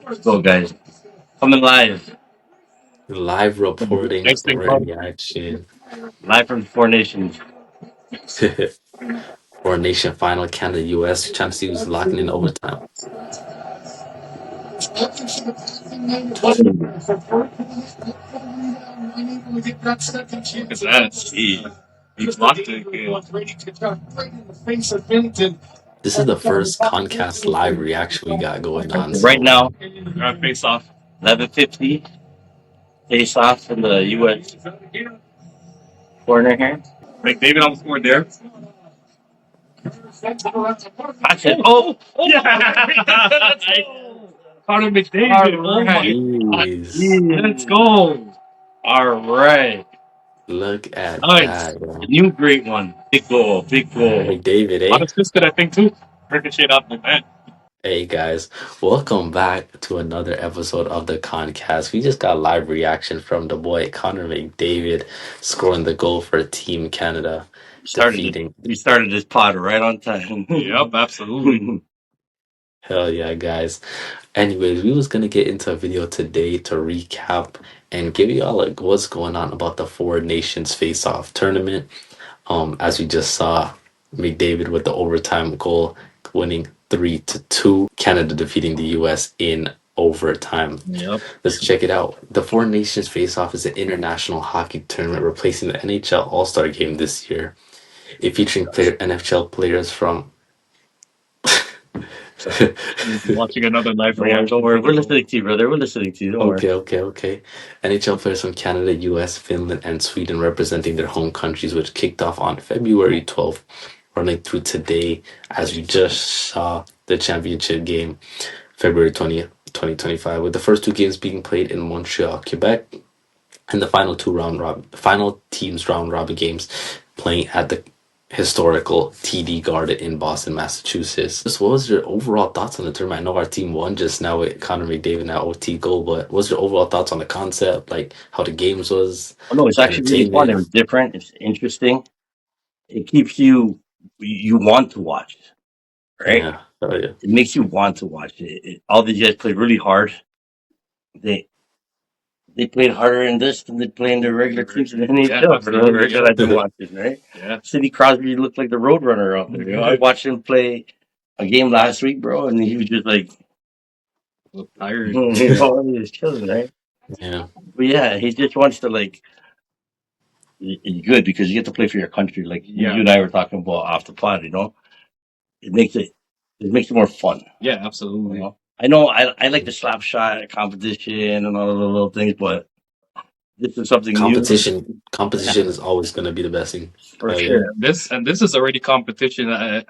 Let's go, guys. Coming live. Live reporting Next thing or comes. reaction Live from the Four Nations. for a nation final, Canada US. Trying to see who's locking in overtime. Look at that. He blocked it. This is the first ConCast live reaction we got going on. Right So now, Face off. 11:50. Face off in the U.S. corner here. McDavid almost scored there. Catch it. Oh, Yeah. Connor McDavid. Oh my God. jeez, Let's go. all right. look at Nice. that, bro. New great one. Big goal. Big goal. McDavid, eh? Honest biscuit, I think, too. Ricochet off the net. Hey guys, welcome back to another episode of the ConCast. We just got live reaction from the boy Connor McDavid scoring the goal for Team Canada, Started it. defeating. We started this pod right on time. Yep, absolutely. Hell yeah, guys. Anyways, we was gonna get into a video today to recap and give you all like what's going on about the Four Nations Face-Off tournament. As we just saw, McDavid with the overtime goal, winning 3-2. Canada defeating the US in overtime. Yep. Let's check it out. The Four Nations Face-Off is an international hockey tournament replacing the NHL All-Star Game this year. It featuring NHL players from Watching another live Don't worry, reaction. don't worry. We're listening to you, brother. We're listening to you. Don't worry. Okay. NHL players from Canada, US, Finland, and Sweden representing their home countries, which kicked off on February 12th, running through today as we just saw the championship game, February 20th, 2025, with the first two games being played in Montreal, Quebec, and the final teams round robin games playing at the historical TD Garden in Boston, Massachusetts. Just what was your overall thoughts on the tournament? I know our team won just now with Connor McDavid and that OT goal, but what was your overall thoughts on the concept, like how the games was, Oh, no, it's actually really fun. It entertainment? was different. It's interesting. It keeps you want to watch, right? Yeah, oh yeah. It makes you want to watch it. All these guys played really hard. They they played harder in this than they play in their regular teams in the Yeah, NHL. For the absolutely. regular I've been watching, right? Yeah. Sidney Crosby looked like the roadrunner out there. I watched him play a game last week, bro, and he was just like, Look tired. he was chilling, right? Yeah, But yeah, he just wants to like. It's good because you get to play for your country, like Yeah. you and I were talking about off the pod. It makes it more fun. Yeah, You absolutely. know, I know I like the slap shot competition and all of the little things, but this is something new. Yeah, competition is always gonna be the best thing. for Oh yeah, sure. This is already competition at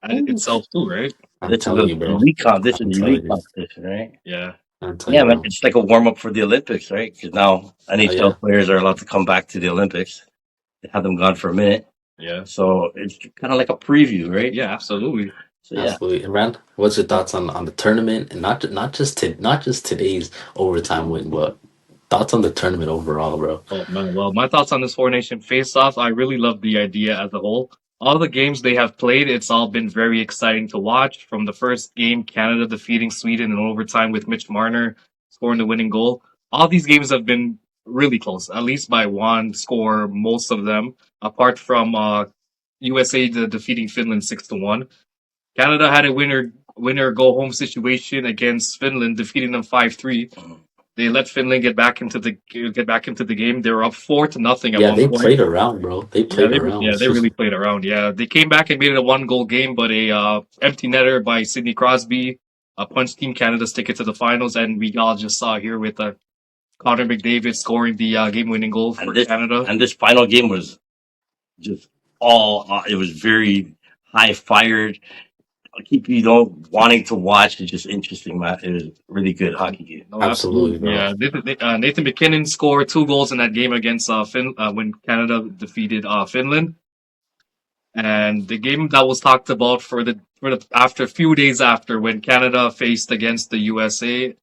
itself too, right? I'm telling you, bro. This is I'm elite telling you. competition, right? Yeah. I'm telling Yeah, you, man, bro. it's like a warm up for the Olympics, right? Because now Oh yeah, NHL players are allowed to come back to the Olympics. They have them gone for a minute, Yeah. so it's kind of like a preview, right? Yeah, absolutely. So yeah, absolutely. And Rand, what's your thoughts on the tournament and not just today's overtime win, but thoughts on the tournament overall, bro? Oh man, well, my thoughts on this Four Nation face-off, I really love the idea as a whole. All the games they have played, it's all been very exciting to watch. From the first game, Canada defeating Sweden in overtime with Mitch Marner scoring the winning goal. All these games have been really close, at least by one score, most of them, apart from USA defeating Finland 6-1. Canada had a winner go home situation against Finland, defeating them 5-3. They let Finland get back into the game. They were up 4-0 at Yeah, one they point. played around, bro. They played around. They really played around. Yeah, they came back and made it a one goal game, but a empty netter by Sidney Crosby punched Team Canada's ticket to the finals, and we all just saw here with Connor McDavid scoring the game winning goal for Canada. and this final game was just all. It was very high fired. Keep wanting to watch. It's just interesting, man. It was a really good hockey game. No, Absolutely, absolutely. bro. Yeah, Nathan McKinnon scored 2 goals in that game against when Canada defeated Finland. And the game that was talked about for the after a few days after when Canada faced against the USA,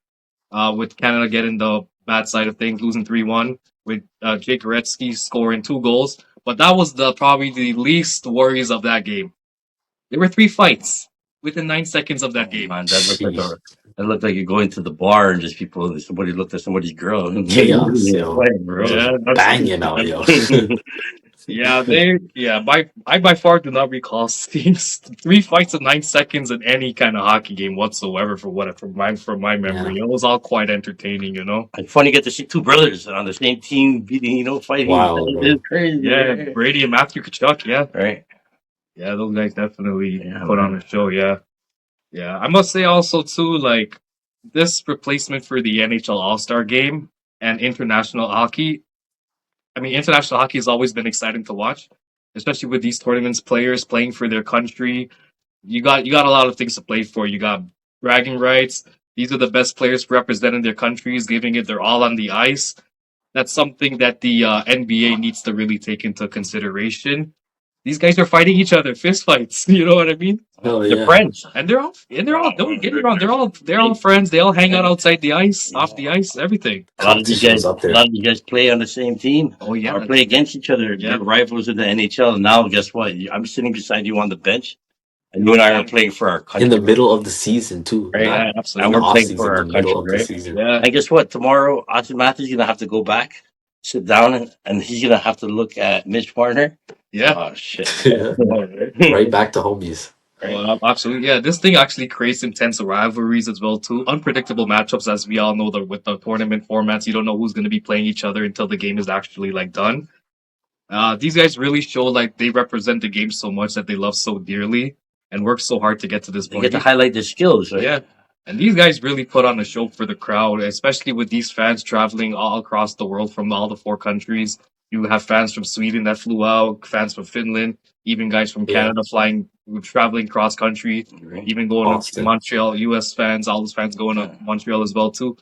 with Canada getting the bad side of things, losing 3-1, with Jake Goretzky scoring 2 goals. But that was the probably the least worries of that game. There were 3 fights. within 9 seconds of that Oh game. man, Sheesh. that looked like you're going to the bar and just somebody looked at somebody's girl and Chaos, yeah, yo. fight, bro. Just Yeah, that's banging out, yo. yeah. I by far do not recall seeing three fights in 9 seconds in any kind of hockey game whatsoever. From my memory, Yeah. it was all quite entertaining. It's funny to get to see two brothers on the same team beating, fighting. Wild, It's bro. crazy, Yeah, right? Brady and Matthew Kachuk. Yeah, Right? yeah, those guys definitely Yeah, put on man. a show. Yeah, yeah. I must say also too, like this replacement for the NHL All Star Game and international hockey. I mean, international hockey has always been exciting to watch, especially with these tournaments, players playing for their country. You got a lot of things to play for. You got bragging rights. These are the best players representing their countries, giving it their all on the ice. That's something that the NBA needs to really take into consideration. These guys are fighting each other, fist fights. You know what I mean? Hell They're yeah. friends. And they're all. Don't get me wrong. They're all friends. They all hang out outside the ice, off the ice, everything. Competition was up A there. lot of these guys play on the same team Oh yeah, or play against each other. yeah. They're rivals in the NHL. And now, guess what? I'm sitting beside you on the bench, and you and I are playing for our In the country, middle of the season, too. right? Not Yeah, in And the we're absolutely. off playing for season, our the middle country, of the right? season. Yeah, And guess what? Tomorrow, Austin Matthews is gonna have to go back, sit down, and he's gonna have to look at Mitch Marner. yeah. Oh shit! Right back to homies. Right? Absolutely. Yeah, this thing actually creates intense rivalries as well too. Unpredictable matchups, as we all know, with the tournament formats, you don't know who's going to be playing each other until the game is actually like done. These guys really show like they represent the game so much that they love so dearly and work so hard to get to this They get point. to highlight their skills, right? Yeah. And these guys really put on a show for the crowd, especially with these fans traveling all across the world from all the four countries. You have fans from Sweden that flew out, fans from Finland, even guys from Yeah. Canada traveling cross country, Right. even going to Boston. Montreal, US fans, all those fans going to Montreal as well too.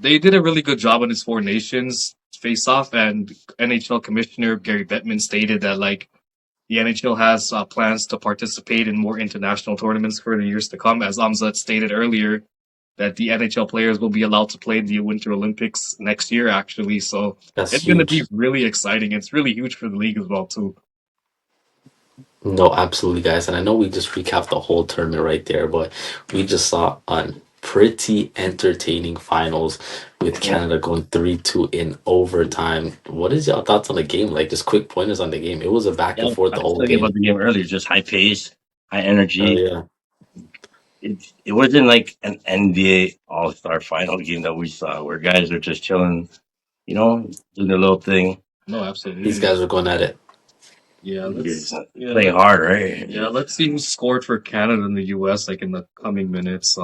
They did a really good job on his Four Nations face off, and NHL Commissioner Gary Bettman stated that like the NHL has plans to participate in more international tournaments for the years to come. As Amzat stated earlier, that the NHL players will be allowed to play the Winter Olympics next year, actually. So That's it's going to be huge. really exciting. It's really huge for the league as well, too. No, absolutely, guys. And I know we just recapped the whole tournament right there, but we just saw a pretty entertaining finals with Yeah. Canada going 3-2 in overtime. What is y'all thoughts on the game? Like, just quick pointers on the game. It was a back Yeah, and forth I the was whole talking about game. the game earlier, just high pace, high Oh, energy. yeah. It wasn't like an NBA All Star Final game that we saw, where guys are just chilling, doing their little thing. No, These absolutely. guys were going at it. Yeah, Playing hard, right? yeah, let's see who scored for Canada and the US like in the coming minutes.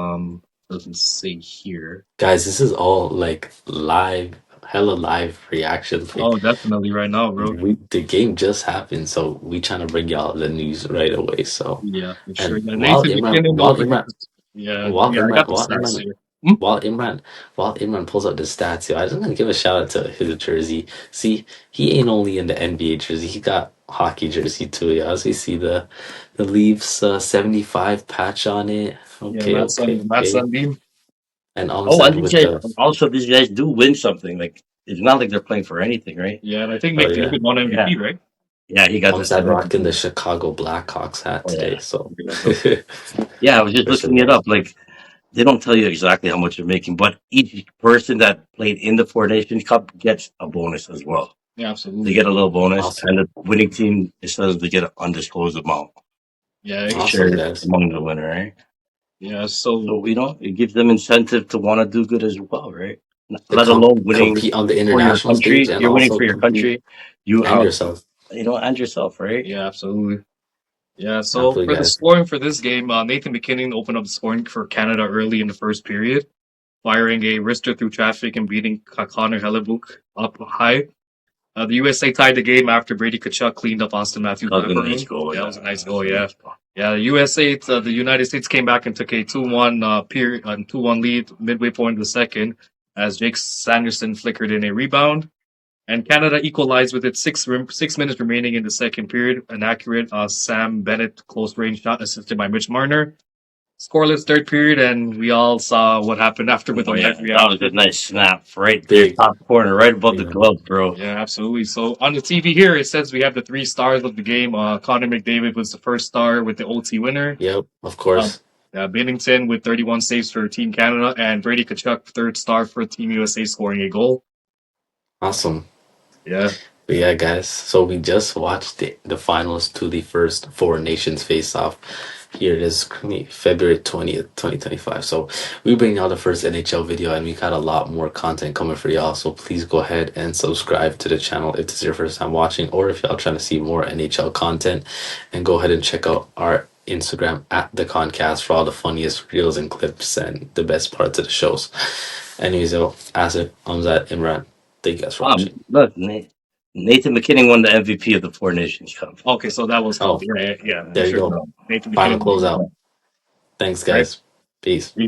Doesn't say here. Guys, this is all like live, hella live reaction. Like, Oh, definitely right now, bro. the game just happened, so we trying to bring y'all the news right away. So, Yeah, for sure. and Yeah, Nathan McKinnon over here. Yeah, yeah, I got the stats here. Hmm? While Imran, while Imran pulls up the stats, yo, I just want to give a shout out to his jersey. See, he ain't only in the NBA jersey; he got hockey jersey too. Yeah, as we see the Leafs 75 patch on it. Yeah, Okay, okay, Matt okay. Sundin. And Oh, Amzad with the these guys do win something. Like it's not like they're playing for anything, right? Yeah, and I think oh yeah, McDavid won Yeah, MVP, right? yeah, he got Amzad the. rocking the Chicago Blackhawks hat Oh today. yeah, So yeah. I was just for sure, looking it guys. up. Like they don't tell you exactly how much they're making, but each person that played in the Four Nations Cup gets a bonus as well. Yeah, They absolutely. get a little bonus, Awesome, and the winning team it says they get an undisclosed amount Yeah, to awesome, share guys. among the winner, right? yeah. So So it gives them incentive to want to do good as well, right? To Let alone winning compete on the for your international stage country. and You're winning also for your compete country. You and yourself. and yourself, right? yeah, absolutely. Yeah, so Absolutely, for the guys. scoring for this game, Nathan McKinnon opened up the scoring for Canada early in the first period, firing a wrister through traffic and beating Connor Hellebuyck up high. The USA tied the game after Brady Kachuk cleaned up Austin Matthews' That was a number. nice goal. Yeah, it was a nice goal. Yeah, yeah. The United States came back and took a 2-1 period, 2-1 lead midway point of the second, as Jake Sanderson flickered in a rebound. And Canada equalized with its 6 minutes remaining in the second period. An accurate Sam Bennett close range shot assisted by Mitch Marner Scoreless third period, and we all saw what happened after with the Oh, yeah, live that reaction. was a nice snap right there, Big. top corner, right above the Yeah. glove, bro. Yeah, absolutely. So on the TV here, it says we have the 3 stars of the game. Connor McDavid was the first star with the OT winner. Yep, of Uh, course. Binnington with 31 saves for Team Canada, and Brady Tkachuk, third star for Team USA, scoring a goal. Awesome. Yeah. But yeah, guys, so we just watched the finals to the first Four Nations face off. Here it is, February 20th, 2025. So we bring out the first NHL video and we got a lot more content coming for y'all. So please go ahead and subscribe to the channel if this is your first time watching, or if y'all trying to see more NHL content. And go ahead and check out our Instagram at the KhanKast for all the funniest reels and clips and the best parts of the shows. Anyways, yo, Asif, Amzad, Imran, thank you guys for watching. Look, Nathan McKinnon won the MVP of the Four Nations Cup. Okay, so that was Oh, called. Yeah, there you sure. go. Nathan Final McKinnon. closeout. Thanks, Right. guys. Peace.